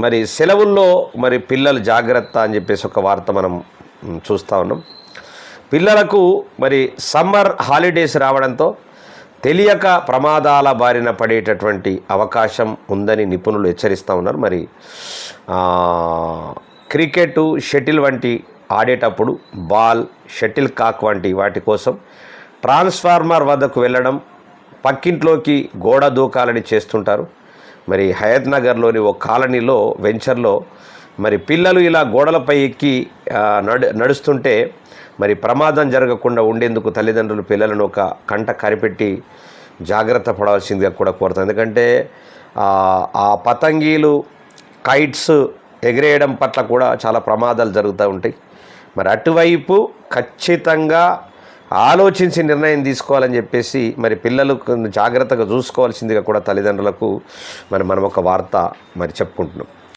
మరి సెలవుల్లో మరి పిల్లలు జాగ్రత్త అని చెప్పేసి ఒక వార్త మనం చూస్తూ ఉన్నాం. పిల్లలకు మరి సమ్మర్ హాలిడేస్ రావడంతో తెలియక ప్రమాదాల బారిన పడేటటువంటి అవకాశం ఉందని నిపుణులు హెచ్చరిస్తూ ఉన్నారు. మరి క్రికెట్, షటిల్ వంటి ఆడేటప్పుడు బాల్, షటిల్ కాక్ వంటి వాటి కోసం ట్రాన్స్ఫార్మర్ వద్దకు వెళ్ళడం, పక్కింట్లోకి గోడ దూకాలని చేస్తుంటారు. మరి హయత్ నగర్లోని ఓ కాలనీలో వెంచర్లో మరి పిల్లలు ఇలా గోడలపై ఎక్కి నడుస్తుంటే మరి ప్రమాదం జరగకుండా ఉండేందుకు తల్లిదండ్రులు పిల్లలను ఒక కంట కనిపెట్టి జాగ్రత్త పడవలసిందిగా కూడా కోరుతారు. ఎందుకంటే ఆ పతంగీలు, కైట్స్ ఎగిరేయడం పట్ల కూడా చాలా ప్రమాదాలు జరుగుతూ ఉంటాయి. మరి అటువైపు ఖచ్చితంగా ఆలోచించి నిర్ణయం తీసుకోవాలని చెప్పేసి మరి పిల్లలు జాగ్రత్తగా చూసుకోవాల్సిందిగా కూడా తల్లిదండ్రులకు మనం ఒక వార్త మరి చెప్పుకుంటున్నాం.